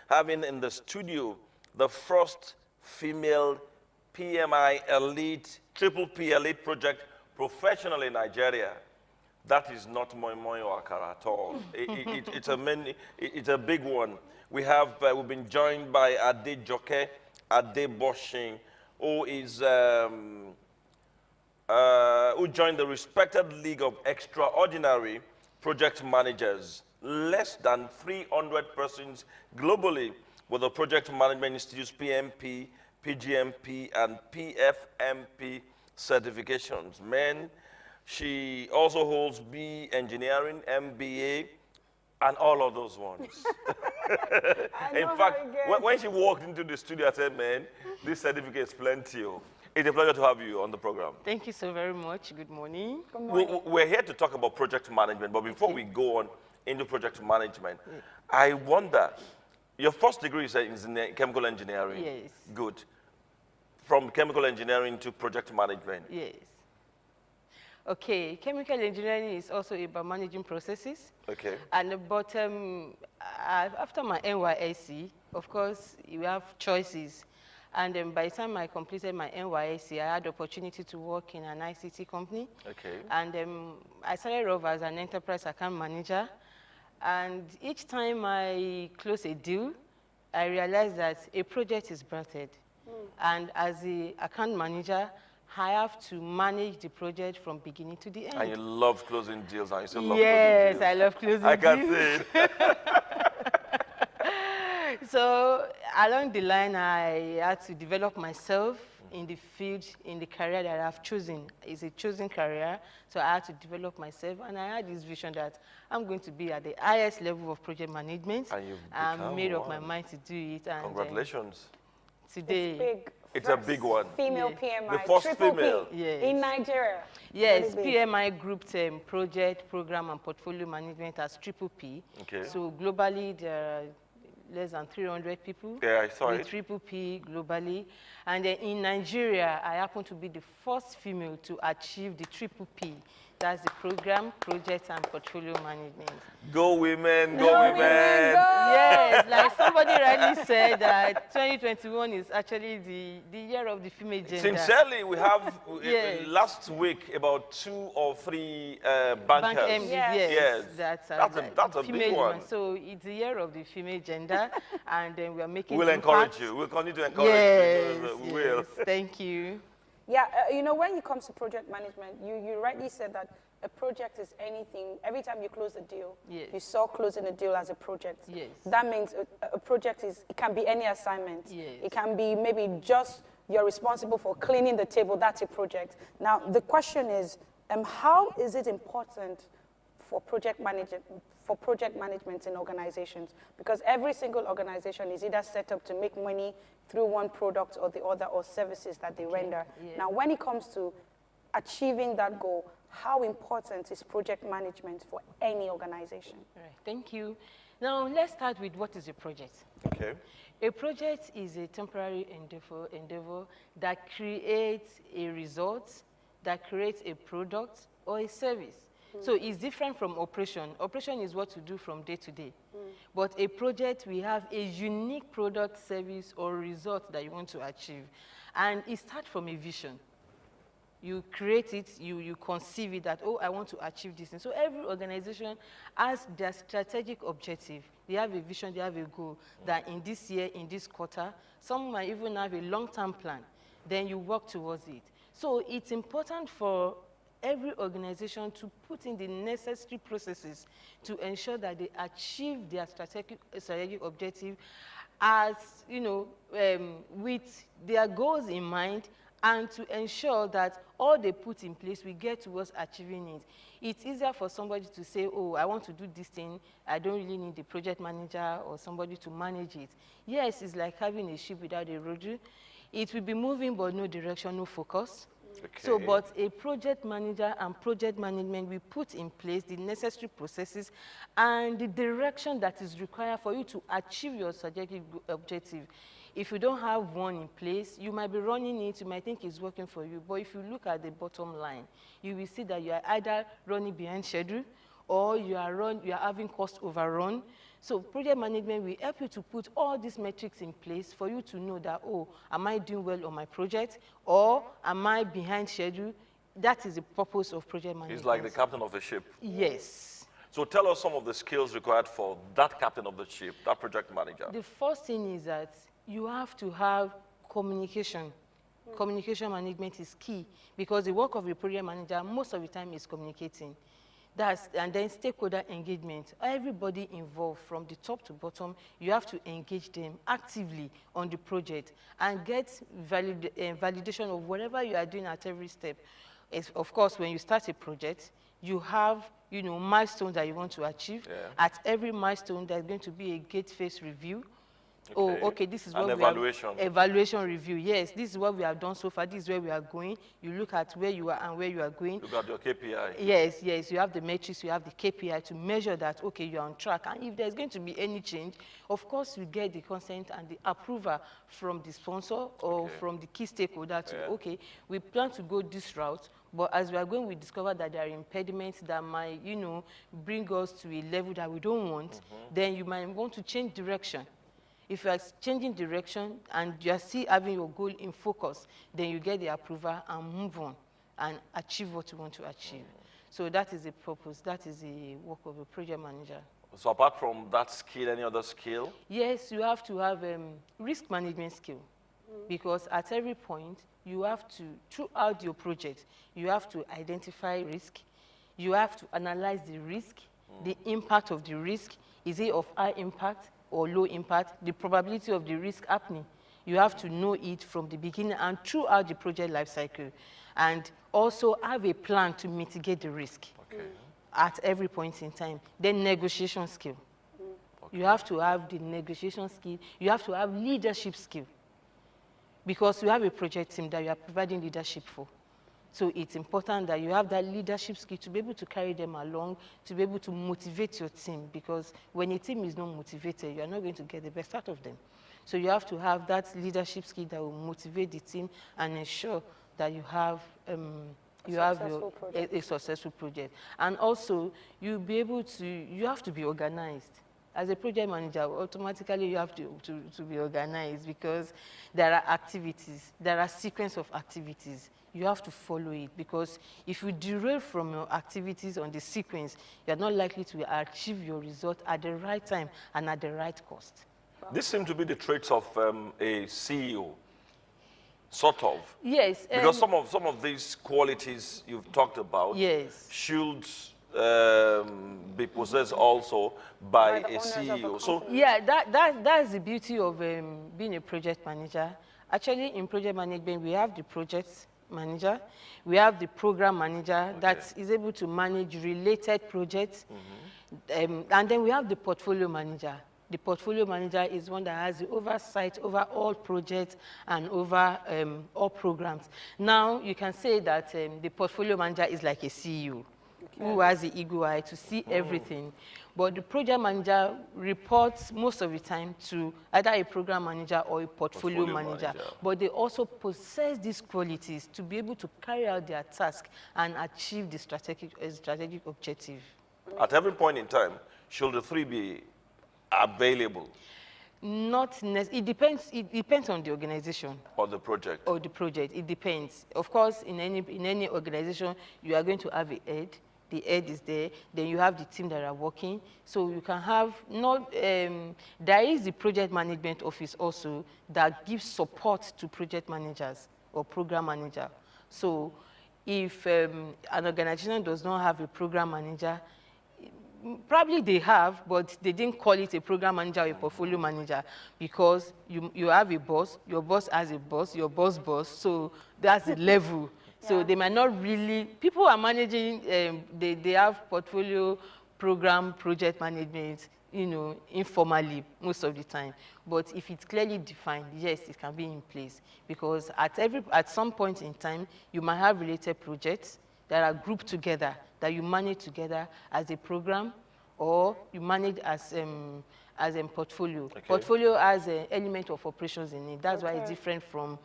having in the studio the first female PMI elite, triple P elite project professional in Nigeria. That is not Moi Moi or Akara at all. It's a big one. We've been joined by Ade Joke, Ade Boshin, who joined the respected League of Extraordinary Project Managers. Less than 300 persons globally with the Project Management Institute's PMP, PGMP, and PFMP certifications. Men, she also holds B Engineering, MBA, and all of those ones. In fact, when she walked into the studio, I said, man, this certificate is plenty. It's a pleasure to have you on the program. Thank you so very much. Good morning. Good morning. We're here to talk about project management, but before we go on into project management, I wonder, your first degree is in chemical engineering. Yes. Good. From chemical engineering to project management. Yes. Okay, chemical engineering is also about managing processes. Okay. And but after my NYSC, of course, you have choices. And by the time I completed my NYSC, I had the opportunity to work in an ICT company. Okay. And I started off as an enterprise account manager. And each time I close a deal, I realized that a project is birthed. And as the account manager, I have to manage the project from beginning to the end. And you love closing deals, and you still love closing deals. Yes, I love closing deals. I can see it. So along the line, I had to develop myself in the field, in the career that I've chosen. It's a chosen career, so I had to develop myself, and I had this vision that I'm going to be at the highest level of project management. And you've I made up my mind to do it. And congratulations. Today, it's big. It's a big one. Female PMI. The first female. P, in Nigeria. Yes, PMI grouped project, program, and portfolio management as triple P. Okay. So globally, there are less than 300 people. Yeah, I saw with it. Triple P globally. And then in Nigeria, I happen to be the first female to achieve the Triple P. That's the program, project, and portfolio management. Go women, go women. Yes, like somebody rightly said that 2021 is actually the year of the female gender. Sincerely, we have last week about 2 or 3 bankers. Bank MDs, yes. That's a big one. So it's the year of the female gender, and then we are making We'll encourage you. We'll continue to encourage you. We will. Thank you. Yeah, you know, when it comes to project management, you rightly said that a project is anything. Every time you close a deal, you saw closing a deal as a project. Yes. That means a project it can be any assignment. Yes. It can be maybe just you're responsible for cleaning the table. That's a project. Now, the question is, how is it important for project management in organizations? Because every single organization is either set up to make money through one product or the other, or services that they render. Yeah. Now, when it comes to achieving that goal, how important is project management for any organization? All right, thank you. Now, let's start with what is a project. Okay. A project is a temporary endeavor that creates a result, that creates a product or a service. So it's different from operation. Operation is what you do from day to day. But a project, we have a unique product, service, or result that you want to achieve. And it starts from a vision. You create it, you conceive it that, oh, I want to achieve this. And so every organization has their strategic objective. They have a vision, they have a goal, that in this year, in this quarter, some might even have a long-term plan. Then you work towards it. So it's important for every organization to put in the necessary processes to ensure that they achieve their strategic objective as, with their goals in mind, and to ensure that all they put in place, we get towards achieving it. It's easier for somebody to say, oh, I want to do this thing, I don't really need the project manager or somebody to manage it. Yes, it's like having a ship without a rudder. It will be moving, but no direction, no focus. Okay. So, but a project manager and project management, we put in place the necessary processes and the direction that is required for you to achieve your strategic objective. If you don't have one in place, you might be running it, you might think it's working for you, but if you look at the bottom line, you will see that you are either running behind schedule or you are having cost overrun. So project management will help you to put all these metrics in place for you to know that, oh, am I doing well on my project, or am I behind schedule? That is the purpose of project management. He's like the captain of the ship. Yes. So tell us some of the skills required for that captain of the ship, that project manager. The first thing is that you have to have communication. Communication management is key, because the work of a project manager most of the time is communicating. And then stakeholder engagement. Everybody involved from the top to bottom, you have to engage them actively on the project and get validation of whatever you are doing at every step. Of course, when you start a project, you have milestones that you want to achieve. Yeah. At every milestone, there's going to be a gate phase review. Okay. Oh, okay, this is what evaluation. Evaluation review, yes. This is what we have done so far. This is where we are going. You look at where you are and where you are going. Look at your KPI. Yes, yes. You have the metrics, you have the KPI to measure that, okay, you're on track. And if there's going to be any change, of course, you get the consent and the approval from the sponsor or from the key stakeholder to, okay, we plan to go this route, but as we are going, we discover that there are impediments that might, bring us to a level that we don't want. Then you might want to change direction. If you are changing direction and you are still having your goal in focus, then you get the approval and move on and achieve what you want to achieve. So that is the purpose. That is the work of a project manager. So apart from that skill, any other skill? Yes, you have to have risk management skill, because at every point, you have to, throughout your project, you have to identify risk. You have to analyze the risk, the impact of the risk. Is it of high impact or low impact? The probability of the risk happening. You have to know it from the beginning and throughout the project life cycle. And also have a plan to mitigate the risk at every point in time. Then negotiation skill. You have to have the negotiation skill. You have to have leadership skill, because you have a project team that you are providing leadership for. So it's important that you have that leadership skill to be able to carry them along, to be able to motivate your team, because when a team is not motivated, you are not going to get the best out of them. So you have to have that leadership skill that will motivate the team and ensure that you have a successful project. And also, you have to be organized. As a project manager, automatically you have to be organized, because there are activities, there are sequence of activities. You have to follow it, because if you derail from your activities on the sequence, you're not likely to achieve your result at the right time and at the right cost. This seems to be the traits of a CEO, sort of. Yes. Because some of these qualities you've talked about should be possessed also by a CEO. So yeah, that's the beauty of being a project manager. Actually, in project management, we have the project manager, we have the program manager that is able to manage related projects, and then we have the portfolio manager. The portfolio manager is one that has the oversight over all projects and over all programs. Now, you can say that the portfolio manager is like a CEO who has the eagle eye to see everything. But the project manager reports most of the time to either a program manager or a portfolio manager. But they also possess these qualities to be able to carry out their task and achieve the strategic objective. At every point in time, should the three be available? Not necessarily. It depends on the organization. Or the project. Or the project. It depends. Of course, in any organization, you are going to have a head. The head is there. Then you have the team that are working. So you can have there is the project management office also that gives support to project managers or program manager. So if an organization does not have a program manager, probably they have, but they didn't call it a program manager or a portfolio manager, because you have a boss, your boss has a boss, your boss, so that's the level. So they might not really, people are managing, they have portfolio, program, project management, informally most of the time. But if it's clearly defined, yes, it can be in place, because at some point in time, you might have related projects that are grouped together, that you manage together as a program, or you manage as a portfolio. Portfolio has an element of operations in it. That's why it's different from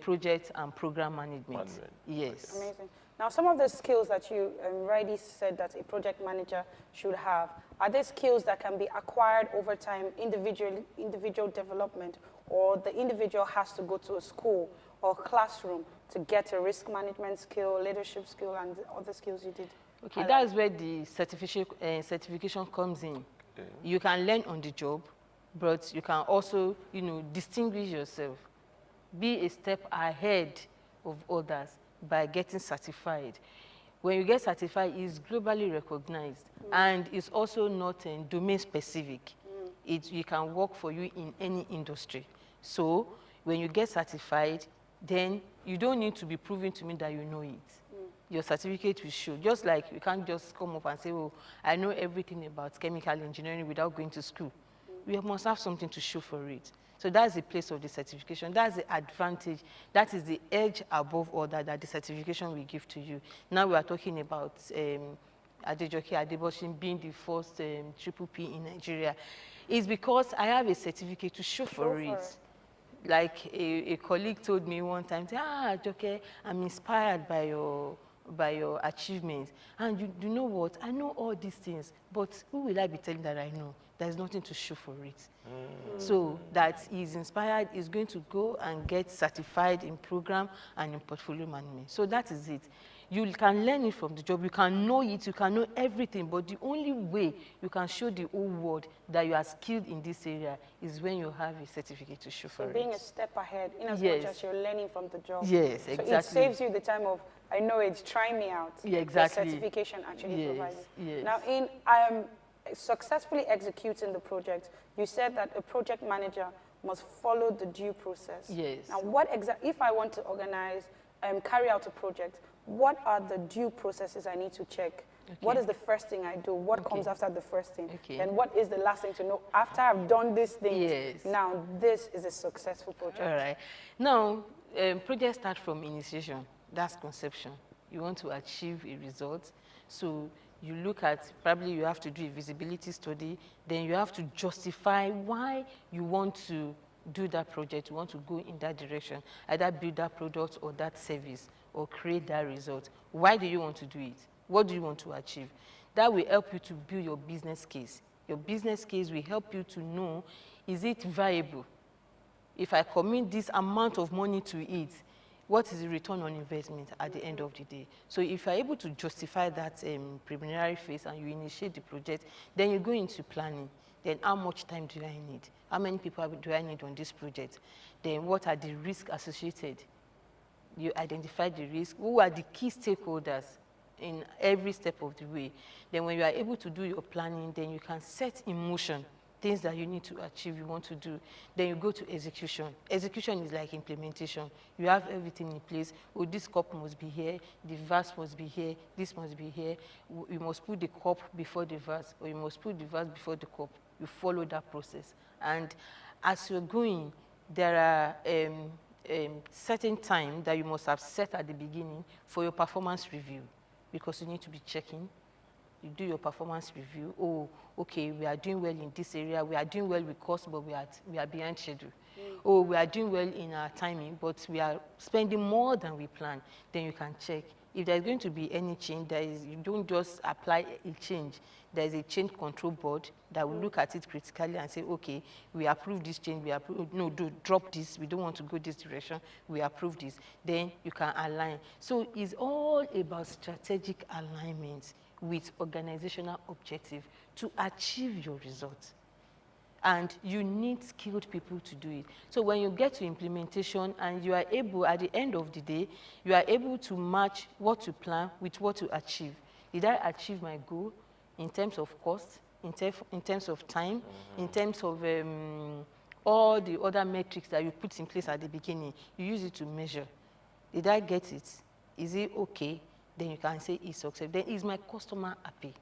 project and program management. Yes. Amazing. Now, some of the skills that you already said that a project manager should have Are there skills that can be acquired over time, individual development, or the individual has to go to a school or classroom to get a risk management skill, leadership skill, and the other skills you did? Okay, that's where the certification comes in. Okay. You can learn on the job, but you can also, distinguish yourself. Be a step ahead of others by getting certified. When you get certified, it's globally recognized, and it's also not domain specific. It can work for you in any industry. So when you get certified, then you don't need to be proving to me that you know it. Your certificate will show. Just like you can't just come up and say, oh, I know everything about chemical engineering without going to school. We must have something to show for it. So that's the place of the certification. That's the advantage. That is the edge above all that the certification will give to you. Now we are talking about Adejoke Adeboshin being the first triple P in Nigeria. It's because I have a certificate to show for it. Like a colleague told me one time, Joke, I'm inspired by your achievements. And you know what? I know all these things, but who will I be telling that I know? There's nothing to show for it. So that he's inspired, he's going to go and get certified in program and in portfolio management. So that is it. You can learn it from the job, you can know it, you can know everything, but the only way you can show the whole world that you are skilled in this area is when you have a certificate to show for it. So being a step ahead, in as much as you're learning from the job. Yes, exactly. So it saves you the time of, I know it's, try me out. Yeah, exactly. The certification actually provides it. Yes. Now, in successfully executing the project, you said that a project manager must follow the due process. Yes. Now, if I want to organize, carry out a project, what are the due processes I need to check? Okay. What is the first thing I do? What comes after the first thing? Okay. And what is the last thing to know? After I've done these things, now this is a successful project. All right. Now, projects start from initiation. That's conception. You want to achieve a result. So you look at, probably you have to do a visibility study, then you have to justify why you want to do that project, you want to go in that direction, either build that product or that service or create that result. Why do you want to do it? What do you want to achieve? That will help you to build your business case. Your business case will help you to know, is it viable? If I commit this amount of money to it, what is the return on investment at the end of the day? So if you're able to justify that preliminary phase and you initiate the project, then you go into planning. Then how much time do I need? How many people do I need on this project? Then what are the risks associated? You identify the risk. Who are the key stakeholders in every step of the way? Then when you are able to do your planning, then you can set in motion things that you need to achieve, you want to do. Then you go to execution. Execution is like implementation. You have everything in place. Oh, this cup must be here, the vase must be here, this must be here. You must put the cup before the vase, or you must put the vase before the cup. You follow that process. And as you're going, there are certain time that you must have set at the beginning for your performance review, because you need to be checking. You do your performance review. Oh, okay, we are doing well in this area. We are doing well with cost, but we are behind schedule. Oh, we are doing well in our timing, but we are spending more than we planned. Then you can check. If there's going to be any change, you don't just apply a change. There's a change control board that will look at it critically and say, okay, we approve this change, we approve, no, drop this, we don't want to go this direction, we approve this. Then you can align. So it's all about strategic alignment with organizational objective to achieve your results. And you need skilled people to do it. So when you get to implementation and you are able, at the end of the day, you are able to match what you plan with what you achieve. Did I achieve my goal in terms of cost, in terms of time, in terms of all the other metrics that you put in place at the beginning? You use it to measure. Did I get it? Is it okay? Then you can say it's success. Then is my customer happy?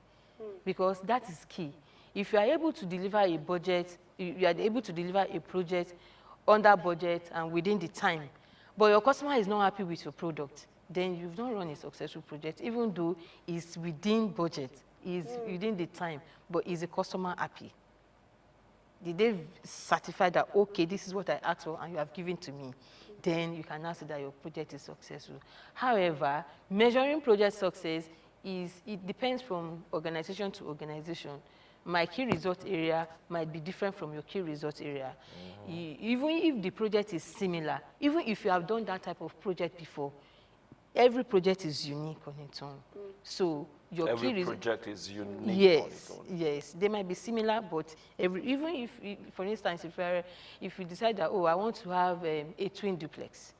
Because that is key. If you are able to deliver a budget, you are able to deliver a project under budget and within the time, but your customer is not happy with your product, then you've not run a successful project, even though it's within budget, it's within the time, but is the customer happy? Did they certify that, okay, this is what I asked for and you have given to me? Then you can now say that your project is successful. However, measuring project success it depends from organization to organization. my key result area might be different from your key result area. Even if the project is similar, even if you have done that type of project before, every project is unique on its own. So your every project is unique. Yes, on its own. yes. They might be similar, but even if for instance, if you decide that, oh, I want to have a twin duplex,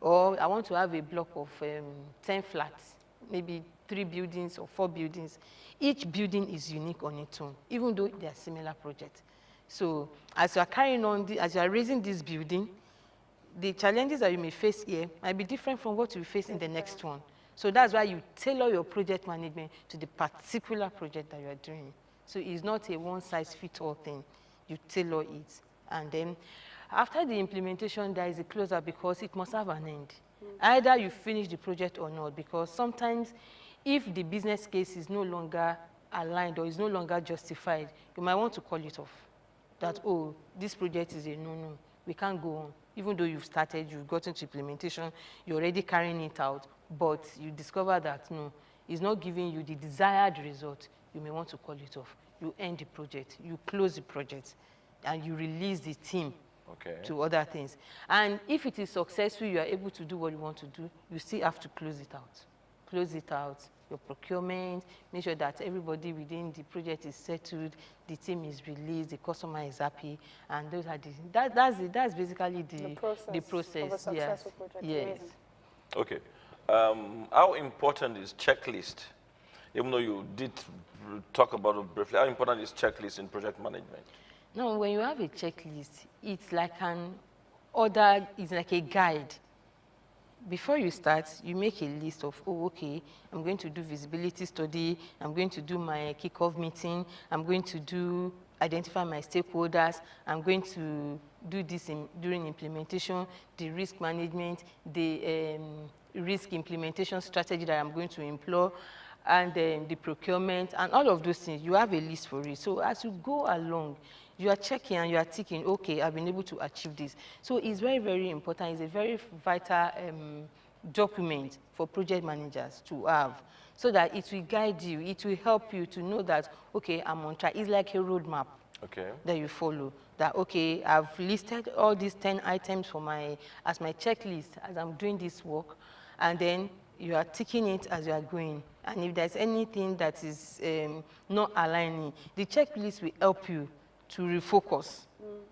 or I want to have a block of 10 flats, maybe 3 buildings or 4 buildings, each building is unique on its own, even though they are similar projects. So as you are carrying on, as you are raising this building, the challenges that you may face here might be different from what you face in the next one. So that's why you tailor your project management to the particular project that you are doing. So it's not a one-size-fits-all thing. You tailor it. And then after the implementation, there is a closeout because it must have an end. Either you finish the project or not, because sometimes if the business case is no longer aligned or is no longer justified, you might want to call it off. That, oh, this project is a no-no. We can't go on. Even though you've started, you've gotten to implementation, you're already carrying it out, but you discover that, no, it's not giving you the desired result, you may want to call it off. You end the project, you close the project, and you release the team to other things. And if it is successful, you are able to do what you want to do, you still have to close it out. Close it out, your procurement, make sure that everybody within the project is settled, the team is released, the customer is happy, and those are that's basically the process of a successful project. Yes. Amazing. Okay. How important is checklist? Even though you did talk about it briefly, how important is checklist in project management? No, when you have a checklist, it's like it's like a guide. Before you start, you make a list of, oh, okay, I'm going to do visibility study, I'm going to do my kickoff meeting, I'm going to identify my stakeholders, I'm going to do this during implementation, the risk management, the risk implementation strategy that I'm going to employ, and then the procurement, and all of those things. You have a list for it. So as you go along, you are checking and you are ticking, okay, I've been able to achieve this. So it's very, very important. It's a very vital document for project managers to have, so that it will guide you. It will help you to know that, okay, I'm on track. It's like a roadmap that you follow. That, okay, I've listed all these 10 items as my checklist as I'm doing this work, and then you are ticking it as you are going. And if there's anything that is not aligning, the checklist will help you to refocus.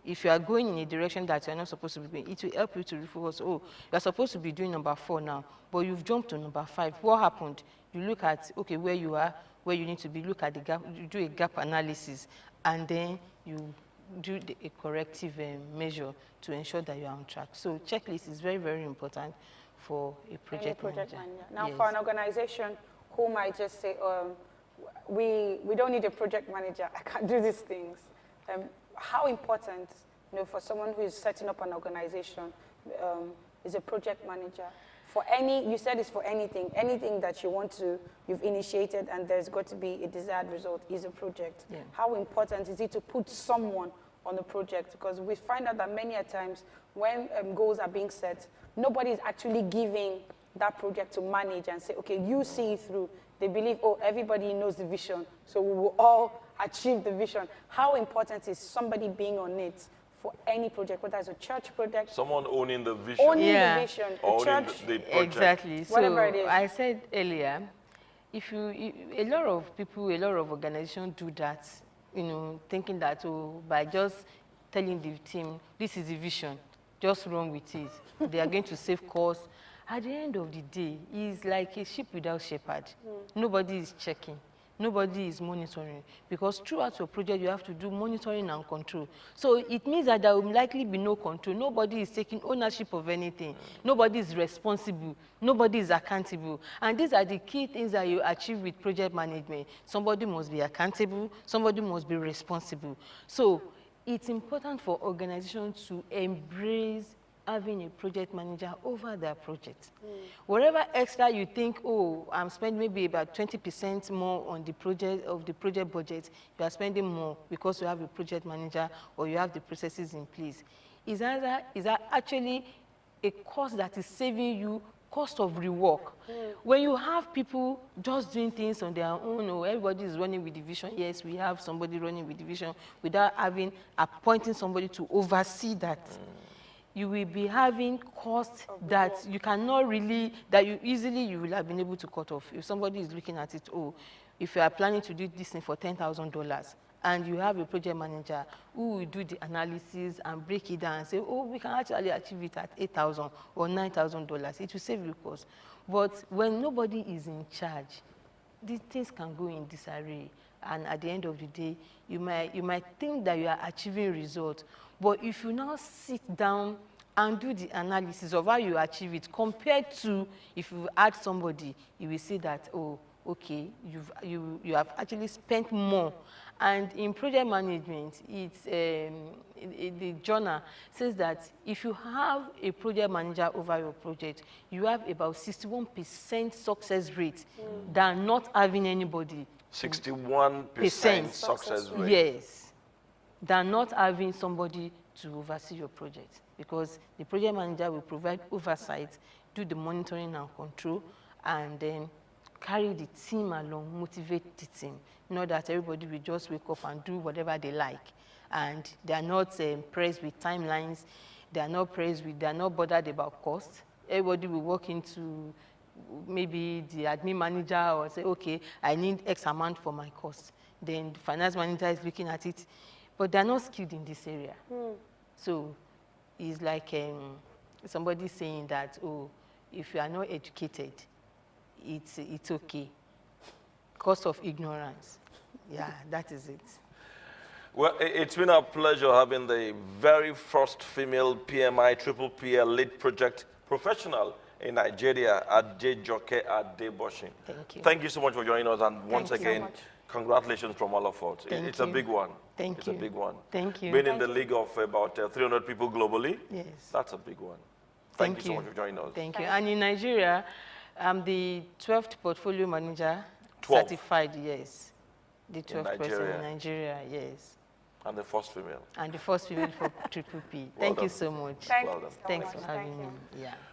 If you are going in a direction that you're not supposed to be going, it will help you to refocus. Oh, you're supposed to be doing number 4 now, but you've jumped to number 5. What happened? You look at, okay, where you are, where you need to be, look at the gap, you do a gap analysis, and then you do a corrective measure to ensure that you're on track. So checklist is very, very important for a project manager. Now, for an organization who might just say, we don't need a project manager, I can't do these things. How important, for someone who is setting up an organization, is a project manager? For you said it's for anything that you've initiated and there's got to be a desired result is a project. Yeah. How important is it to put someone on the project? Because we find out that many a times when goals are being set, nobody is actually giving that project to manage and say, okay, you see it through. They believe, oh, everybody knows the vision, so we will all achieve the vision. How important is somebody being on it for any project, whether it's a church project? Someone owning the vision. Owning the vision, owning church. the project. Exactly. Whatever So it is. I said earlier, a lot of people, a lot of organizations do that, thinking that, oh, by just telling the team, this is the vision, just run with it. They are going to save costs. At the end of the day, it's like a ship without shepherd. Nobody is checking. Nobody is monitoring, because throughout your project, you have to do monitoring and control. So it means that there will likely be no control. Nobody is taking ownership of anything. Nobody is responsible. Nobody is accountable. And these are the key things that you achieve with project management. Somebody must be accountable. Somebody must be responsible. So it's important for organizations to embrace having a project manager over their project. Whatever extra you think, oh, I'm spending maybe about 20% more on the project budget, you are spending more because you have a project manager or you have the processes in place. Is that actually a cost that is saving you cost of rework. When you have people just doing things on their own, or everybody is running with the vision, yes, we have somebody running with the vision without appointing somebody to oversee that. You will be having costs that you cannot really, that you will have been able to cut off. If somebody is looking at it, oh, if you are planning to do this thing for $10,000, and you have a project manager who will do the analysis and break it down and say, oh, we can actually achieve it at $8,000 or $9,000, it will save you cost. But when nobody is in charge, these things can go in disarray. And at the end of the day, you might think that you are achieving results. But if you now sit down and do the analysis of how you achieve it, compared to if you add somebody, you will see that, oh, okay, you have actually spent more. And in project management, it's, the journal says that if you have a project manager over your project, you have about 61% success rate than not having anybody. 61% success rate. Yes, than not having somebody to oversee your project, because the project manager will provide oversight, do the monitoring and control, and then carry the team along, motivate the team. Not that everybody will just wake up and do whatever they like, and they are not pressed with timelines, they are not bothered about cost. Everybody will walk into maybe the admin manager or say, okay, I need X amount for my cost. Then the finance manager is looking at it, but they're not skilled in this area. So it's like somebody saying that, oh, if you are not educated, it's okay. Cost of ignorance. Yeah, that is it. Well, it's been a pleasure having the very first female PMI Triple PL lead project professional in Nigeria, Adejoke Adeboshin. Thank you. Thank you so much for joining us, and once Thank you so again, much. congratulations from all of us. It's a big one. Thank you. It's a big one. Thank you. Being in the league of about 300 people globally, Yes. that's a big one. Thank you so much for joining us. Thank you. And in Nigeria, I'm the 12th portfolio manager. 12? Certified, yes. The 12th person Nigeria. in Nigeria, yes. And the first female. And the first female for Triple P. Well Thank done. you so much. Thank Well you done. so Thanks much. for having Thank me. you. Yeah.